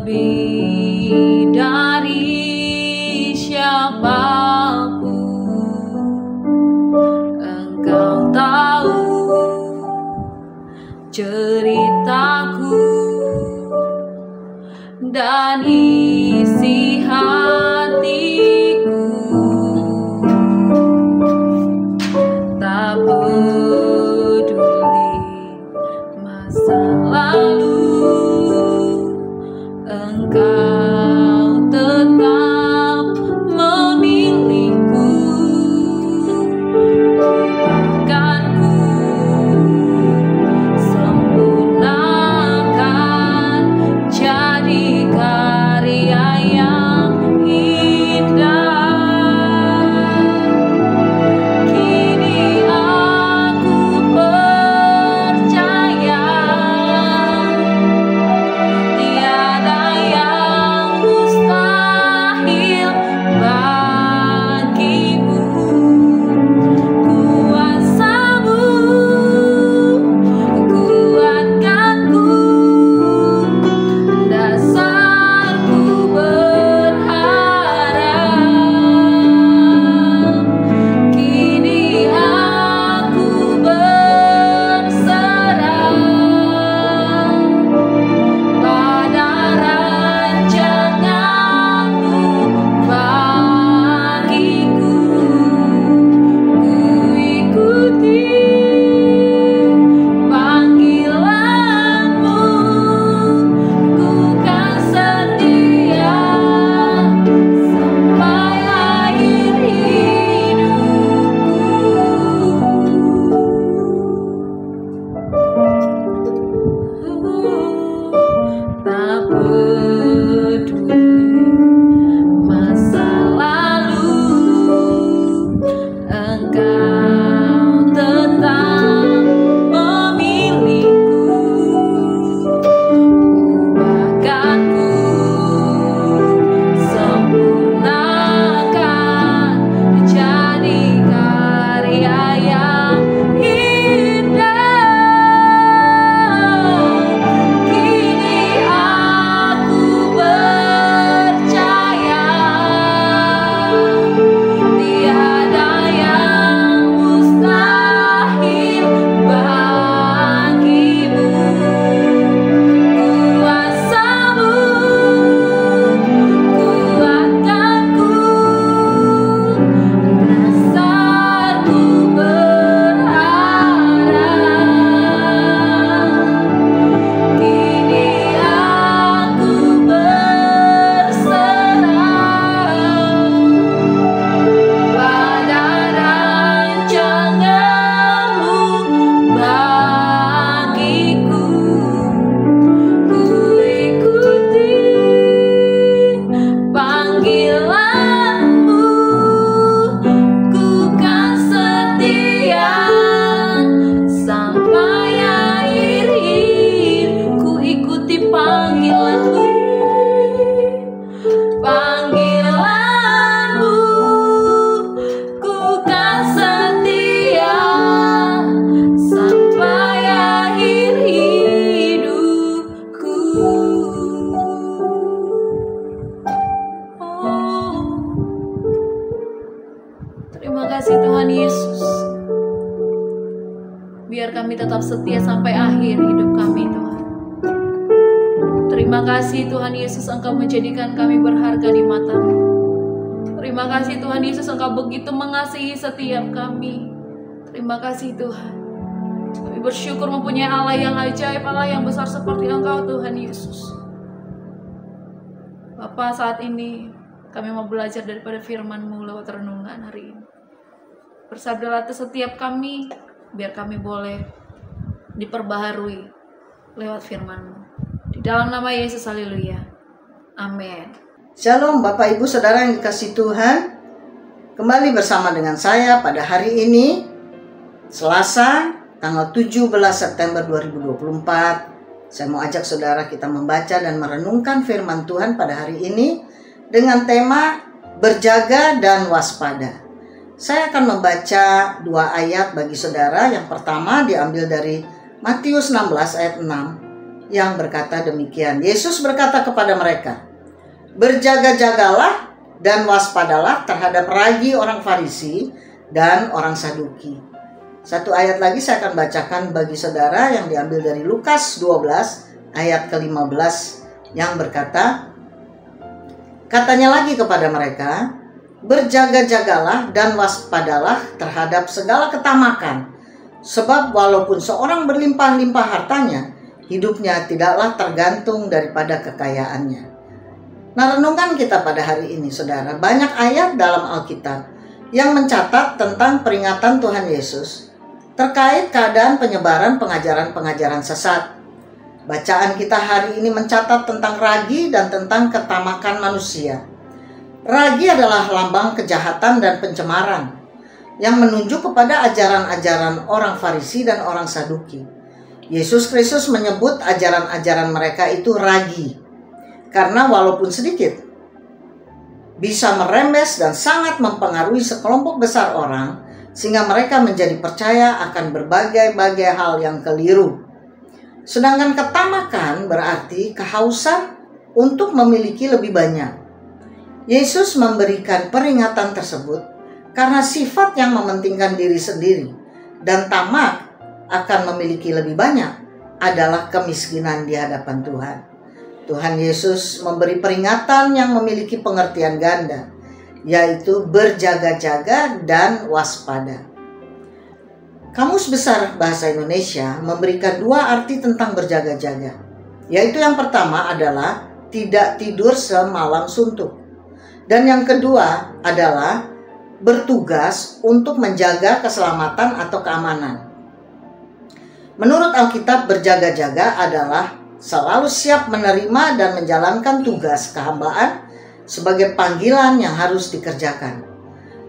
lebih dari siapapun. Engkau tahu ceritaku dan isi hatiku. Tak peduli masa lalu, Engkau tetap memilihku. Akanku sempurnakan jadi karya yang indah. Kini aku percaya tiada yang mustahil bagimu. Kuasamu kuatkanku, dasarku berharap. Kini aku berserah pada rancanganmu bagiku. Ku ikuti panggilanmu, ku kan setia sampai akhir hidupku. Tak peduli masa lalu, Engkau tetap memilihku. Ubahkanku sempurnakan jadi karya yang indah. Kini aku percaya tiada yang mustahil bagimu. Kuasamu kuatkanku, dasarku berharap. Kini aku berserah pada rancanganmu bagiku. Ku ikuti panggilanmu, ku kan setia sampai akhir hidup. Ku ikuti panggilanmu, panggilanmu, ku kan setia sampai akhir hidupku. Oh, terima kasih Tuhan Yesus. Biar kami tetap setia sampai akhir hidup kami, Tuhan. Terima kasih Tuhan Yesus, Engkau menjadikan kami berharga di mata-Mu. Terima kasih Tuhan Yesus, Engkau begitu mengasihi setiap kami. Terima kasih Tuhan. Kami bersyukur mempunyai Allah yang ajaib, Allah yang besar seperti Engkau Tuhan Yesus. Bapa, saat ini kami mau belajar daripada firman-Mu lewat renungan hari ini. Bersabdalah atas setiap kami, biar kami boleh diperbaharui lewat firman-Mu. Di dalam nama Yesus, haleluya. Amin. Shalom Bapak Ibu Saudara yang dikasihi Tuhan. Kembali bersama dengan saya pada hari ini, Selasa tanggal 17 September 2024. Saya mau ajak saudara kita membaca dan merenungkan firman Tuhan pada hari ini dengan tema berjaga dan waspada. Saya akan membaca 2 ayat bagi saudara. Yang pertama diambil dari Matius 16 ayat 6. yang berkata demikian. Yesus berkata kepada mereka, "Berjaga-jagalah dan waspadalah terhadap ragi orang Farisi dan orang Saduki." Satu ayat lagi saya akan bacakan bagi saudara yang diambil dari Lukas 12 ayat ke-15 yang berkata, katanya lagi kepada mereka, "Berjaga-jagalah dan waspadalah terhadap segala ketamakan, sebab walaupun seorang berlimpah-limpah hartanya, hidupnya tidaklah tergantung daripada kekayaannya." Nah, renungan kita pada hari ini, saudara, banyak ayat dalam Alkitab yang mencatat tentang peringatan Tuhan Yesus terkait keadaan penyebaran pengajaran-pengajaran sesat. Bacaan kita hari ini mencatat tentang ragi dan tentang ketamakan manusia. Ragi adalah lambang kejahatan dan pencemaran yang menunjuk kepada ajaran-ajaran orang Farisi dan orang Saduki. Yesus Kristus menyebut ajaran-ajaran mereka itu ragi, karena walaupun sedikit, bisa merembes dan sangat mempengaruhi sekelompok besar orang, sehingga mereka menjadi percaya akan berbagai-bagai hal yang keliru. Sedangkan ketamakan berarti kehausan untuk memiliki lebih banyak. Yesus memberikan peringatan tersebut karena sifat yang mementingkan diri sendiri dan tamak akan memiliki lebih banyak adalah kemiskinan di hadapan Tuhan. Tuhan Yesus memberi peringatan yang memiliki pengertian ganda, yaitu berjaga-jaga dan waspada. Kamus Besar Bahasa Indonesia memberikan dua arti tentang berjaga-jaga, yaitu yang pertama adalah tidak tidur semalam suntuk, dan yang kedua adalah bertugas untuk menjaga keselamatan atau keamanan. Menurut Alkitab, berjaga-jaga adalah selalu siap menerima dan menjalankan tugas kehambaan sebagai panggilan yang harus dikerjakan.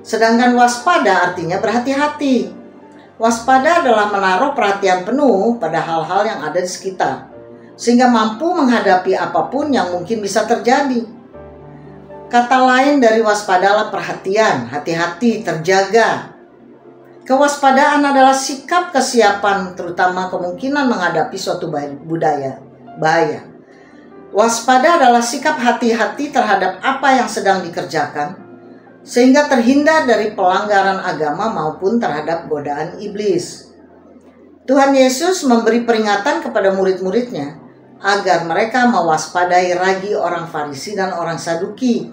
Sedangkan waspada artinya berhati-hati. Waspada adalah menaruh perhatian penuh pada hal-hal yang ada di sekitar, sehingga mampu menghadapi apapun yang mungkin bisa terjadi. Kata lain dari waspada adalah perhatian, hati-hati, terjaga. Kewaspadaan adalah sikap kesiapan, terutama kemungkinan menghadapi suatu bahaya. Waspada adalah sikap hati-hati terhadap apa yang sedang dikerjakan, sehingga terhindar dari pelanggaran agama maupun terhadap godaan iblis. Tuhan Yesus memberi peringatan kepada murid-muridnya agar mereka mewaspadai ragi orang Farisi dan orang Saduki,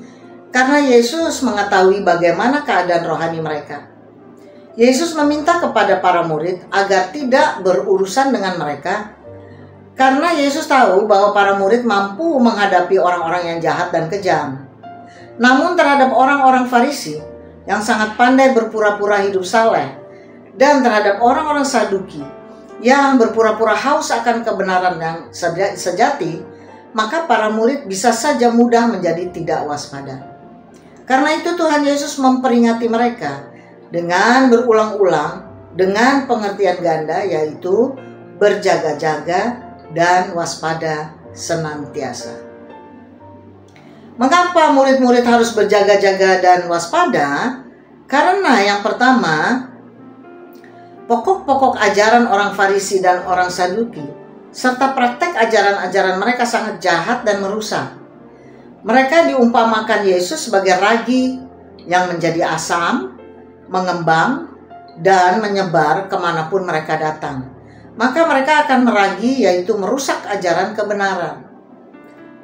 karena Yesus mengetahui bagaimana keadaan rohani mereka. Yesus meminta kepada para murid agar tidak berurusan dengan mereka, karena Yesus tahu bahwa para murid mampu menghadapi orang-orang yang jahat dan kejam. Namun terhadap orang-orang Farisi yang sangat pandai berpura-pura hidup saleh, dan terhadap orang-orang Saduki yang berpura-pura haus akan kebenaran yang sejati, maka para murid bisa saja mudah menjadi tidak waspada. Karena itu Tuhan Yesus memperingati mereka dengan berulang-ulang dengan pengertian ganda, yaitu berjaga-jaga dan waspada senantiasa. Mengapa murid-murid harus berjaga-jaga dan waspada? Karena yang pertama, pokok-pokok ajaran orang Farisi dan orang Saduki serta praktek ajaran-ajaran mereka sangat jahat dan merusak. Mereka diumpamakan Yesus sebagai ragi yang menjadi asam, mengembang, dan menyebar kemanapun mereka datang. Maka mereka akan meragi, yaitu merusak ajaran kebenaran.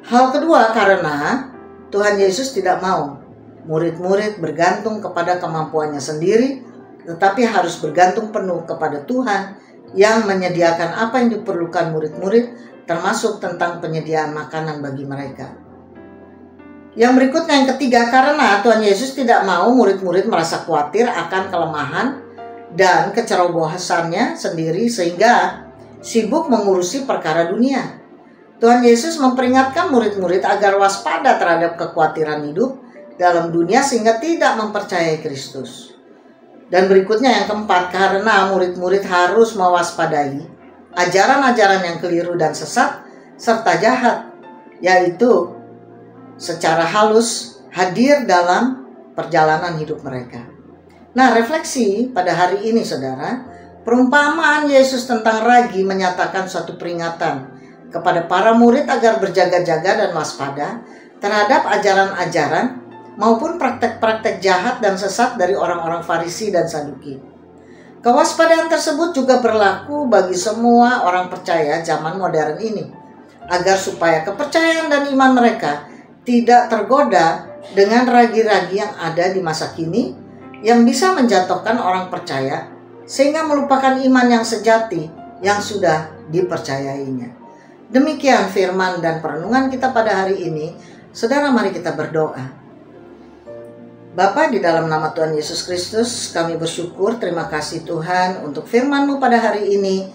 Hal kedua, karena Tuhan Yesus tidak mau murid-murid bergantung kepada kemampuannya sendiri, tetapi harus bergantung penuh kepada Tuhan yang menyediakan apa yang diperlukan murid-murid, termasuk tentang penyediaan makanan bagi mereka. Yang berikutnya, yang ketiga, karena Tuhan Yesus tidak mau murid-murid merasa khawatir akan kelemahan dan kecerobohannya sendiri sehingga sibuk mengurusi perkara dunia. Tuhan Yesus memperingatkan murid-murid agar waspada terhadap kekhawatiran hidup dalam dunia sehingga tidak mempercayai Kristus. Dan berikutnya yang keempat, karena murid-murid harus mewaspadai ajaran-ajaran yang keliru dan sesat serta jahat, yaitu secara halus hadir dalam perjalanan hidup mereka. Nah, refleksi pada hari ini, saudara, perumpamaan Yesus tentang ragi menyatakan suatu peringatan kepada para murid agar berjaga-jaga dan waspada terhadap ajaran-ajaran maupun praktek-praktek jahat dan sesat dari orang-orang Farisi dan Saduki. Kewaspadaan tersebut juga berlaku bagi semua orang percaya zaman modern ini, agar supaya kepercayaan dan iman mereka tidak tergoda dengan ragi-ragi yang ada di masa kini yang bisa menjatuhkan orang percaya sehingga melupakan iman yang sejati yang sudah dipercayainya. Demikian firman dan perenungan kita pada hari ini. Saudara, mari kita berdoa. Bapa, di dalam nama Tuhan Yesus Kristus, kami bersyukur, terima kasih Tuhan untuk firman-Mu pada hari ini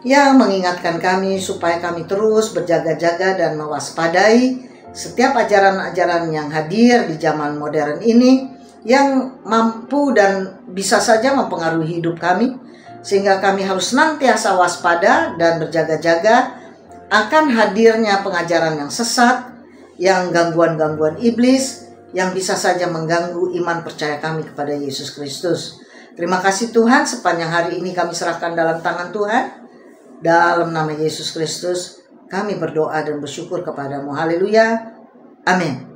yang mengingatkan kami supaya kami terus berjaga-jaga dan mewaspadai setiap ajaran-ajaran yang hadir di zaman modern ini yang mampu dan bisa saja mempengaruhi hidup kami, sehingga kami harus senantiasa waspada dan berjaga-jaga akan hadirnya pengajaran yang sesat, yang gangguan-gangguan iblis, yang bisa saja mengganggu iman percaya kami kepada Yesus Kristus. Terima kasih Tuhan, sepanjang hari ini kami serahkan dalam tangan Tuhan. Dalam nama Yesus Kristus kami berdoa dan bersyukur kepadamu. Haleluya. Amin.